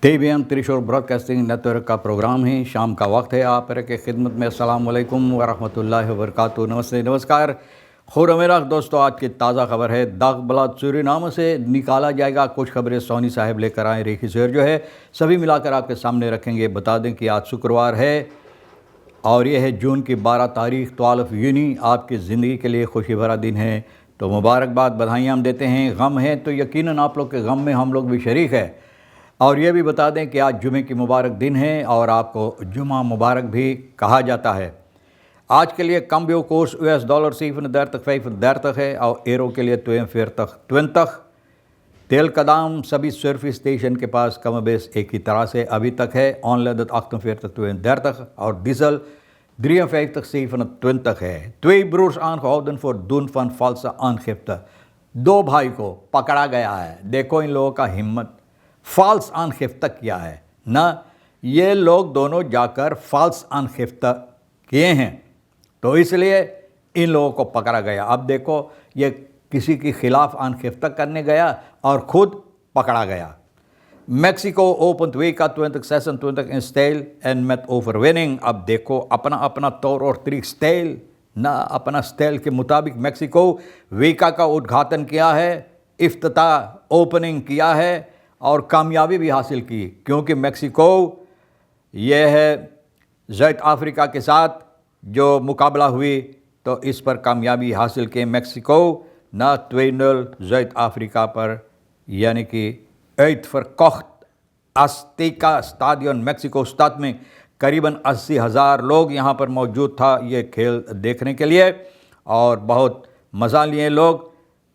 TBN त्रिशूल broadcasting network का programme है। शाम का वक्त है, आप के खिदमत में अस्सलाम वालेकुम व रहमतुल्लाहि व बरकातुहू। नमस्ते, नमस्कार। खुर मेरा दोस्तों, आज की ताज़ा खबर है, दागबला सूरीनाम से निकाला जाएगा। कुछ खबरें सोनी साहब लेकर आए, रेखी शेर जो है सभी मिलाकर आपके सामने रखेंगे। बता दें कि आज शुक्रवार है और ये है जून की 12 तारीख 12 यूनी। आपकी ज़िंदगी के लिए खुशी भरा दिन है, तो मुबारकबाद, बधाइयाँ हम देते हैं। गम है तो यकीनन आप लोग के गम में हम लोग भी शरीक है। और ये भी बता दें कि आज जुमे की मुबारक दिन है और आपको जुमा मुबारक भी कहा जाता है। आज के लिए कम्बियो कोर्स $US $7 है और एरो के लिए 42 तेल का दाम सभी सर्विस स्टेशन के पास कम बेस एक ही तरह से अभी तक है। ऑनलाइन 48 और डीजल 53 है। 2 Bruce aangehouden voor doen van valse aangifte। 2 भाई को पकड़ा गया है। देखो इन लोगों का हिम्मत, फॉल्स आनखिफ्ता किया है ना। ये लोग दोनों जाकर फॉल्स आनखिफ्ता किए हैं, तो इसलिए इन लोगों को पकड़ा गया। अब देखो, ये किसी के खिलाफ आनखिफ्ता करने गया और खुद पकड़ा गया। Mexico opent WK 2026 in stijl en met overwinning। अब देखो, अपना अपना तौर और तरीक स्टाइल ना, अपना स्टाइल के मुताबिक मेक्सिको वीका का उद्घाटन किया है, इफ्तिताह ओपनिंग किया है और कामयाबी भी हासिल की। क्योंकि मेक्सिको ये है ज़ैत अफ्रीका के साथ जो मुकाबला हुई, तो इस पर कामयाबी हासिल की मेक्सिको ना 2-0 ज़ैत अफ्रीका पर, यानी कि 8 verkocht अस्तिका स्टाडियन मेक्सिको स्टाद में करीबन 80,000 लोग यहाँ पर मौजूद था ये खेल देखने के लिए और बहुत मज़ा लिए लोग।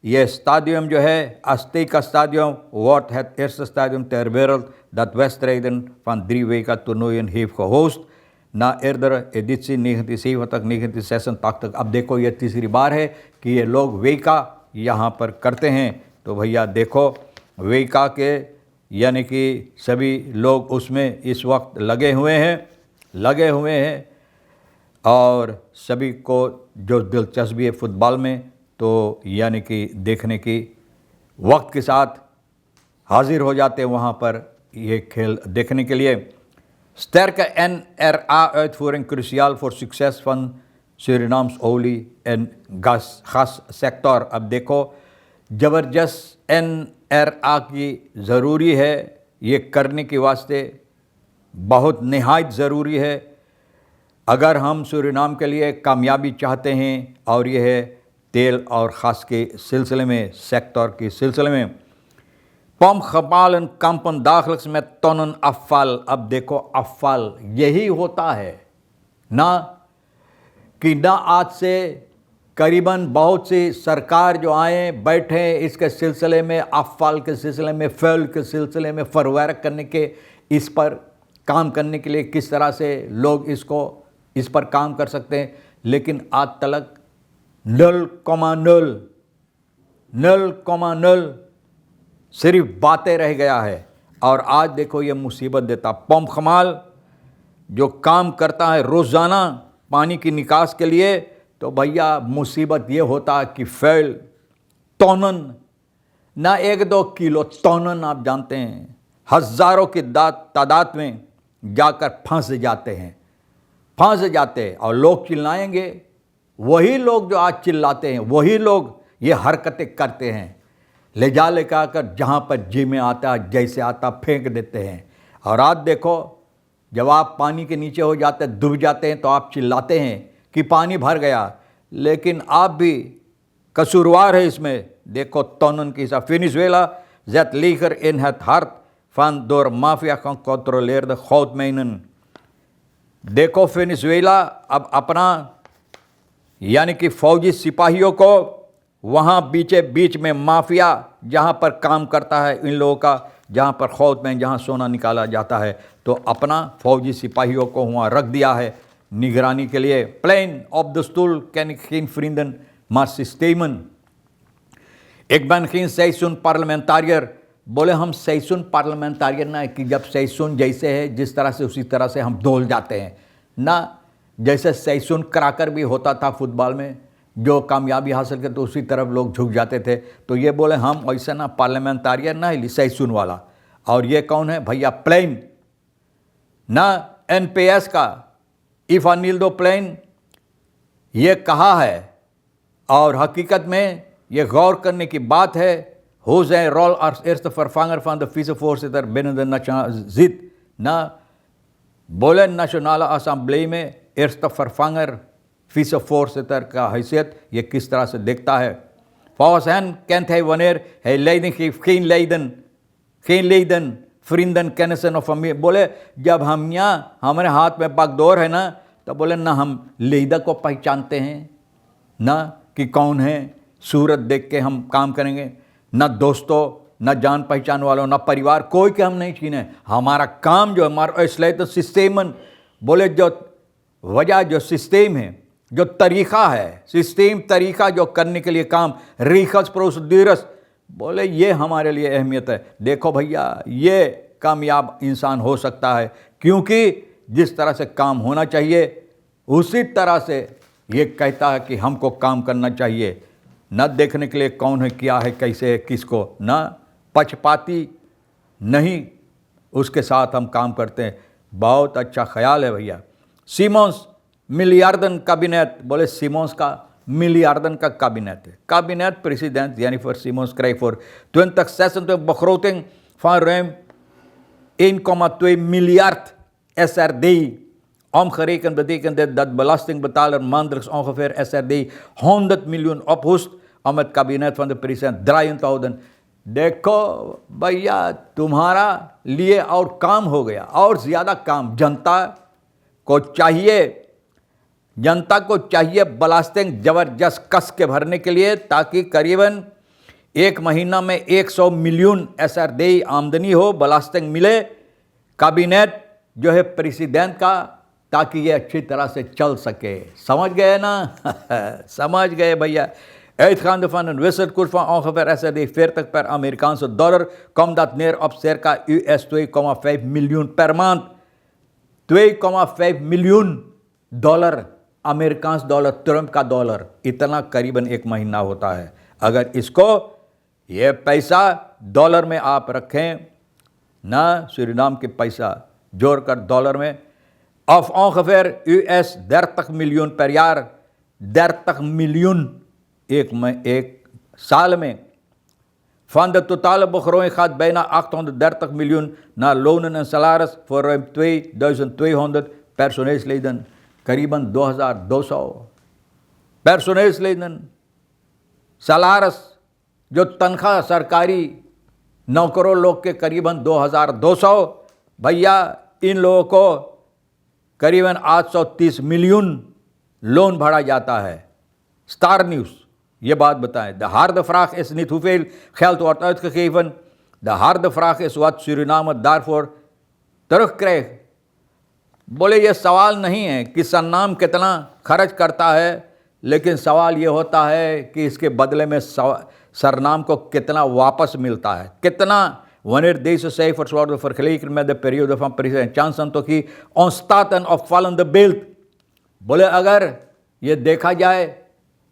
ये स्टाडियम जो है Azteca Stadium wordt het eerste stadium ter wereld dat wedstrijden van 3 weken toernooien heeft gehost na eerdere editie 1970-1986। अब देखो, ये तीसरी बार है कि ये लोग वेका यहाँ पर करते हैं। तो भैया देखो, वेका के यानी कि सभी लोग उसमें इस वक्त लगे हुए हैं और सभी को जो दिलचस्पी है फुटबॉल में, तो यानी कि देखने की वक्त के साथ हाजिर हो जाते हैं वहाँ पर ये खेल देखने के लिए। Sterke NRA-uitvoering cruciaal voor succes van Surinaams olie en gassector। अब देखो, ज़बरदस्त NRA की ज़रूरी है, ये करने के वास्ते बहुत नहायत ज़रूरी है अगर हम सूरीनाम के लिए कामयाबी चाहते हैं। और ये है तेल और ख़ास के सिलसिले में, सेक्टर के सिलसिले में। पम खपालन कंपन दाखिलक्स में टोनन अफ़ाल। अब देखो, अफ़ाल यही होता है ना कि ना आज से करीबन बहुत सी सरकार जो आए बैठे इसके सिलसिले में, अफ़ाल के सिलसिले में, फैल के सिलसिले में, फरवरक करने के, इस पर काम करने के लिए किस तरह से लोग इस पर काम कर सकते हैं। लेकिन आज तक 0,0 सिर्फ बातें रह गया है। और आज देखो, ये मुसीबत देता पंप खमाल जो काम करता है रोज़ाना पानी की निकास के लिए, तो भैया मुसीबत ये होता है कि फैल टोनन ना 1-2 किलो टोनन, आप जानते हैं हज़ारों की तादाद में जाकर फंस जाते हैं और लोग चिल्लाएंगे। वही लोग जो आज चिल्लाते हैं, वही लोग ये हरकतें करते हैं, ले कर जहाँ पर जी में आता, जैसे आता फेंक देते हैं। और आज देखो, जब आप पानी के नीचे हो जाते, डूब जाते हैं, तो आप चिल्लाते हैं कि पानी भर गया, लेकिन आप भी कसूरवार है इसमें। देखो, टोनन की सा Venezuela zet leger in het hart van door maffia gecontroleerde goudmijnen। देखो, वेनेजुएला अब अपना यानी कि फौजी सिपाहियों को वहाँ बीच में माफिया जहाँ पर काम करता है इन लोगों का, जहाँ पर खौत में जहाँ सोना निकाला जाता है, तो अपना फौजी सिपाहियों को वहाँ रख दिया है निगरानी के लिए। Plane of the stool can geen vrienden maar systemen। एक बन geen seizoen पार्लियामेंटारियर। बोले हम सैसुन पार्लियामेंटारियन ना कि जब सैसुन जैसे है जिस तरह से उसी तरह से हम डोल जाते हैं ना। जैसे सैसुन कराकर भी होता था फुटबॉल में, जो कामयाबी हासिल करते उसी तरफ लोग झुक जाते थे। तो ये बोले हम ऐसा ना पार्लियामेंटारियन ना सैसुन वाला। और ये कौन है भैया? प्लेन ना, एनपीएस का इवानिल्डो प्लेन ये कहा है, और हकीकत में ये गौर करने की बात है। हो जाए role als eerste vervanger van de vicevoorzitter binnen de nationale zit na बोले nationale assemblee में eerste vervanger vicevoorzitter का हैसियत ये किस तरह से देखता है। Volgens hen kent hij wanneer hij leiding geeft geen leden, vrienden, kennissen of familie। बोले जब हम यहाँ हमारे हाथ में बागडोर है ना, तो बोले ना हम लीडर को पहचानते हैं, ना कि कौन है, सूरत देख के हम काम करेंगे, ना दोस्तों, ना जान पहचान वालों, ना परिवार, कोई के हम नहीं छीने। हमारा काम जो हमारा इसलिए तो सिस्टम, बोले जो वजह जो सिस्टम है, जो तरीक़ा है, सिस्टम तरीक़ा जो करने के लिए काम, रीखस प्रोसीड्यूरस, बोले ये हमारे लिए अहमियत है। देखो भैया, ये कामयाब इंसान हो सकता है क्योंकि जिस तरह से काम होना चाहिए उसी तरह से ये कहता है कि हमको काम करना चाहिए, न देखने के लिए कौन है, क्या है, कैसे है, किसको, न पक्षपाती नहीं, उसके साथ हम काम करते हैं। बहुत अच्छा ख्याल है भैया। सिमोन्स मिलियार्डन कैबिनेट, बोले सिमोन्स का मिलियार्डन का कैबिनेट है। Cabinet president Jennifer Simons krijgt voor 2026 begroting van ruim 1,2 miljard SRD. Omgerekend betekent dit dat belastingbetaler maandelijks ongeveer SRD 100 miljoen ophoest om het kabinet van de president draaiend te houden। देखो भैया, तुम्हारा लिए और काम हो गया, और ज़्यादा काम जनता को चाहिए बलास्टिंग ज़बरदस्त कस के भरने के लिए, ताकि करीबन एक महीना में 100 मिलियन SRD आमदनी हो, बलास्टिंग मिले कैबिनेट जो है प्रेसिडेंट का, ताकि ये अच्छी तरह से चल सके। समझ गए ना? समझ गए भैया। Uitgaande van een wisselkoers van ongeveer SRD 40 per Amerikaanse dollar komt dat neer op circa US 2,5 miljoen per maand। 2,5 million dollar, American dollar, Trump का डॉलर, इतना करीबन एक महीना होता है। अगर इसको ये पैसा डॉलर में आप रखें ना, सूरीनाम के पैसा जोड़कर डॉलर में, of ongeveer US 30 miljoen per jaar, 30 miljoen एक साल में। Van de totale begroting gaat bijna 830 miljoen naar lonen en salaris voor ruim 2200 personeelsleden, करीबन 2200 personeelsleden, salaris जो तनख्वाह सरकारी नौकरों लोग के करीबन 2200। भैया इन लोगों को करीबन 830 मिलियन लोन भरा जाता है। स्टार न्यूज़ ये बात बताएं। De harde vraag is niet hoeveel geld wordt uitgegeven. De harde vraag is wat Suriname daarvoor terugkrijgt। बोले ये सवाल नहीं है कि सरनाम कितना खर्च करता है, लेकिन सवाल ये होता है कि इसके बदले में सरनाम को कितना वापस मिलता है, कितना। Wanneer deze cijfers worden vergeleken met de periode van president Chan Santokhi ontstaat een opvallende beeld। बोले अगर ये देखा जाए,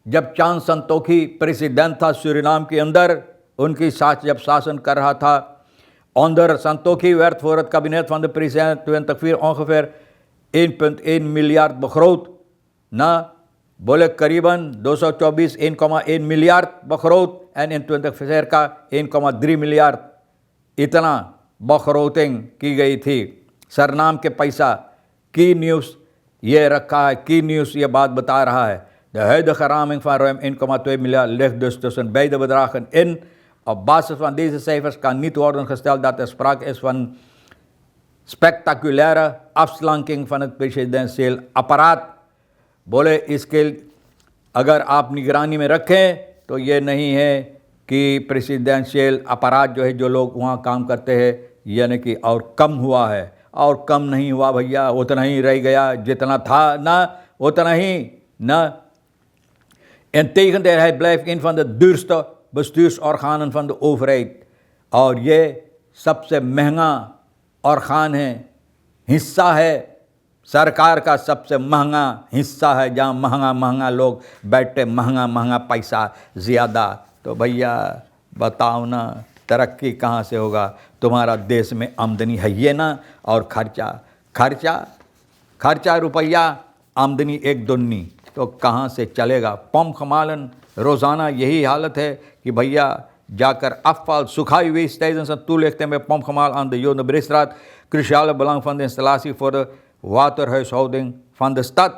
जब चांद संतोखी प्रेसिडेंट था सूरीनाम के अंदर, उनकी साथ जब शासन कर रहा था, onder Santokhi werd voor het kabinet van de president 2024 ongeveer 1,1 miljard begroot। ना बोले करीबन 224 1,1 मिलियर्ड begroot en in 2024 का 1,3 मिलियर्ड, इतना बखरोटिंग की गई थी सरनाम के पैसा। की न्यूज़ ये रखा है, की न्यूज़ ये बात बता रहा है। De huidige raming van ruim 1,2 miljard ligt dus tussen beide bedragen in। Op basis van deze cijfers kan niet worden gesteld dat er sprake is van spectaculaire afslanking van het presidentieel apparaat। बोले इसके अगर आप निगरानी में रखें तो ये नहीं है कि प्रेसिडेंशियल अपराध जो है, जो लोग वहाँ काम करते हैं, यानी कि और कम हुआ है, और कम नहीं हुआ भैया, उतना ही रह गया जितना था ना, उतना ही ना। Integendeel, hij blijft een van de duurste bestuursorganen van de overheid, और ये सबसे महंगा orgaan है, हिस्सा है, सरकार का सबसे महंगा हिस्सा है, जहाँ महंगा महंगा लोग बैठते, महंगा महंगा पैसा ज़्यादा। तो भैया बताओ ना, तरक्की कहाँ से होगा? तुम्हारा देश में आमदनी है ये ना, और खर्चा रुपया, आमदनी एक दुन्नी, तो कहाँ से चलेगा? पम खमालन रोज़ाना यही हालत है कि भैया जाकर afval sukhaiwees tijdens het toelichten bij pompgemaal aan de Jodenbreestraat, cruciale belang van de installatie voor de waterhuishouding van de stad.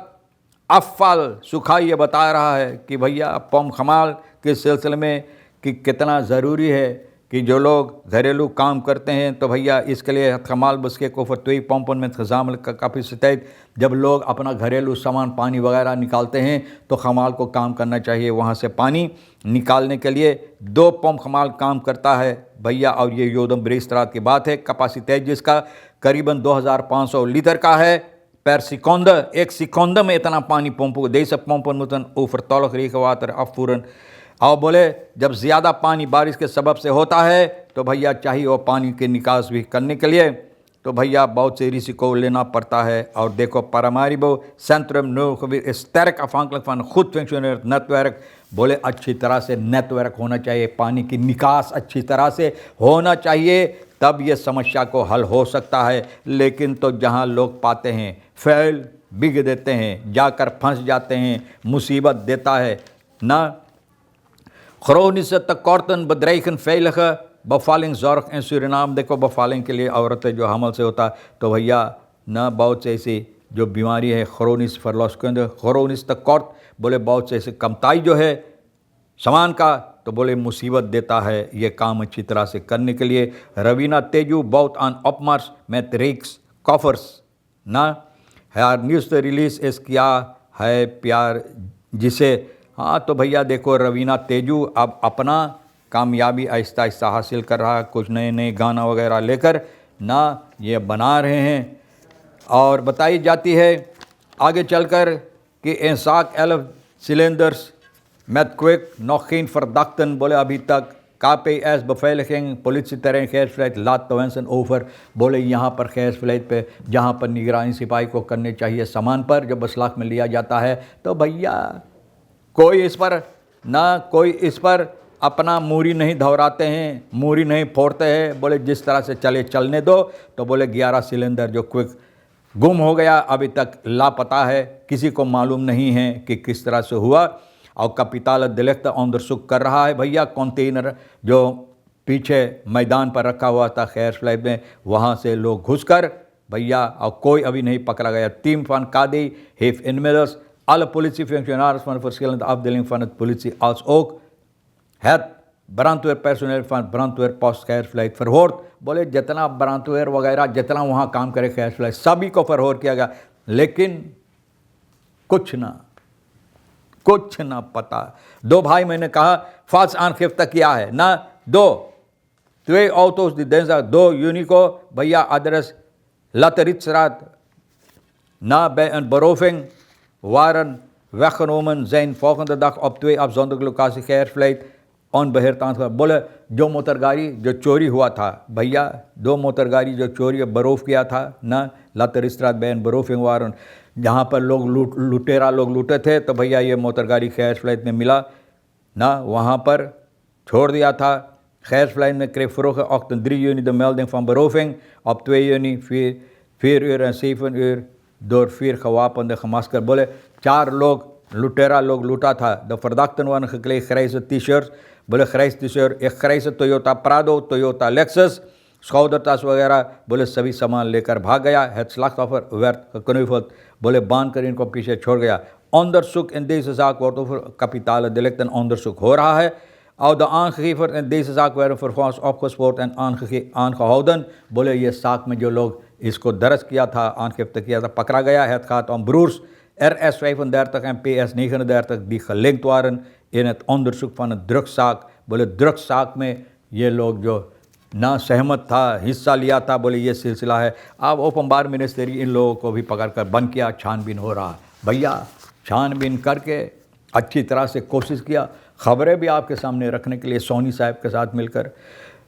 afval सुखाई ये बता रहा है कि भैया पोमखमाल के सिलसिले में कि कितना ज़रूरी है कि जो लोग घरेलू काम करते हैं तो भैया इसके लिए खमाल बसके को फतवी पंपन में इंतजाम का काफ़ी सतैत, जब लोग अपना घरेलू सामान पानी वगैरह निकालते हैं तो खमाल को काम करना चाहिए। वहाँ से पानी निकालने के लिए 2 पंप खमाल काम करता है भैया, और ये योदम्बरेस्त्रात की बात है। कैपेसिटी जिसका करीबन 2500 लीटर का है per seconde, एक सेकंड में इतना पानी pump deze pompen moeten overtollig regenwater afvoeren। और बोले जब ज़्यादा पानी बारिश के सबब से होता है तो भैया चाहिए वो पानी के निकास भी करने के लिए तो भैया बहुत से रिस्क लेना पड़ता है। और देखो Paramaribo Centrum nu weer sterk afhankelijk van goed functionerend netwerk। बोले अच्छी तरह से नेटवर्क होना चाहिए, पानी की निकास अच्छी तरह से होना चाहिए, तब ये समस्या को हल हो सकता है। लेकिन तो जहाँ लोग पाते हैं फैल बिग देते हैं, जाकर फंस जाते हैं, मुसीबत देता है ना। Chronische tekorten bedreigen veilige bevallingszorg in Suriname। देखो bevalling के लिए औरतें जो हमल से होता तो भैया ना बहुत से ऐसी जो बीमारी है chronisch verloskunde, chronisch tekort, बोले बहुत से ऐसे कमताई जो है सामान का तो बोले मुसीबत देता है ये काम अच्छी तरह से करने के लिए। रवीना तेजू बहुत aan opmars met reeks koffers ना। haar nieuwste रिलीज इस किया है प्यार जिसे। हाँ तो भैया देखो रवीना तेजू अब अपना कामयाबी आहिस्ता आहिस्ता हासिल कर रहा है, कुछ नए नए गाना वगैरह लेकर ना ये बना रहे हैं। और बताई जाती है आगे चलकर कि इंसाक 11 cylinders met kwik nog geen verdachten। बोले अभी तक KPS beveiliging politieterrein Gijsvliet laat te wensen over। बोले यहाँ पर गैसफ्लाइट पे जहाँ पर निगरानी सिपाही को करने चाहिए सामान पर जब बसलाक में लिया जाता है तो भैया कोई इस पर अपना मूरी नहीं धौराते हैं, मूरी नहीं फोड़ते हैं। बोले जिस तरह से चलने दो। तो बोले 11 सिलेंडर जो क्विक गुम हो गया, अभी तक लापता है, किसी को मालूम नहीं है कि किस तरह से हुआ। और कैपिटल दिलेख्त onderzoek कर रहा है भैया कंटेनर जो पीछे मैदान पर रखा हुआ था गैसफ्लाइट में, वहाँ से लोग घुसकर भैया और कोई अभी नहीं पकड़ा गया। Team van KD heeft inmiddels alle politiefunctionaris van de verschillende afdelingen van het politie als ook het brandweerpersoneel van brandweerpost Gijsvliet verhoord। बोले जितना ब्रांडवेयर वगैरह जितना वहाँ काम करे गैसफ्लाइट सभी को फरहोर किया गया, लेकिन कुछ ना पता। 2 भाई मैंने कहा false aangifte किया है ना। 2 auto's die dinsdag 2 juni को भैया adres Laterietstraat na bij een beroving waren weggenomen zijn volgende dag op 2 afzonderlijke locaties Gijsvliet onbeheerd aangekomen। बोले जो मोटरगाड़ी जो चोरी हुआ था भैया, 2 मोटरगाड़ी जो चोरी बरोफ किया था ना Laterietstraat bij een beroving waren, जहाँ पर लोग लुटेरा लोग लूटे थे तो भैया ये मोटरगाड़ी गैसफ्लाइट में मिला ना, वहाँ पर छोड़ दिया था। Gijsvliet में kreeg vorige ochtend 3 juni de melding van beroving op 2 juni 4 uur en 7 uur door 4 gewapende gemaskerd। बोले 4 लोग लुटेरा लोग लूटा था। De verdachten waren gekleed grijze t-shirts, बोले grijs t-shirt, एक grijze Toyota Prado, Toyota Lexus, schoudertas वगैरह, बोले सभी सामान लेकर भाग गया। Het slachtoffer werd geknuffeld, बोले बांध कर इनको पीछे छोड़ गया। Onderzoek in deze zaak wordt over kapitale delicten onderzoek हो रहा है। और de aangegeven in deze zaak werden vervolgens opgespoord en aangehouden। बोले ये zaak में जो लोग इसको दर्ज किया था, aangifte किया था, पकड़ा गया। Het gaat om broers RS 35 en PS 39 die gelinkt waren in het onderzoek van een drugszaak। बोले drugszaak में ये लोग जो ना सहमत था, हिस्सा लिया था, बोले ये सिलसिला है। अब ओपनबार मिनिस्ट्री इन लोगों को भी पकड़ कर बंद किया, छानबीन हो रहा है भैया। छानबीन करके अच्छी तरह से कोशिश किया खबरें भी आपके सामने रखने के लिए सोनी साहब के साथ मिलकर,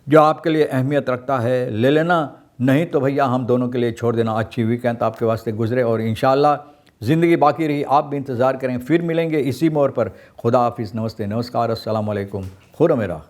जो आपके लिए अहमियत रखता है ले लेना, नहीं तो भैया हम दोनों के लिए छोड़ देना। अच्छी वीकेंड आपके वास्ते गुजरे और इंशाल्लाह ज़िंदगी बाकी रही, आप भी इंतज़ार करें। फिर मिलेंगे इसी मोड़ पर। खुदा हाफिज़, नमस्ते, नमस्कार, अस्सलाम वालेकुम, खुदा मेरा।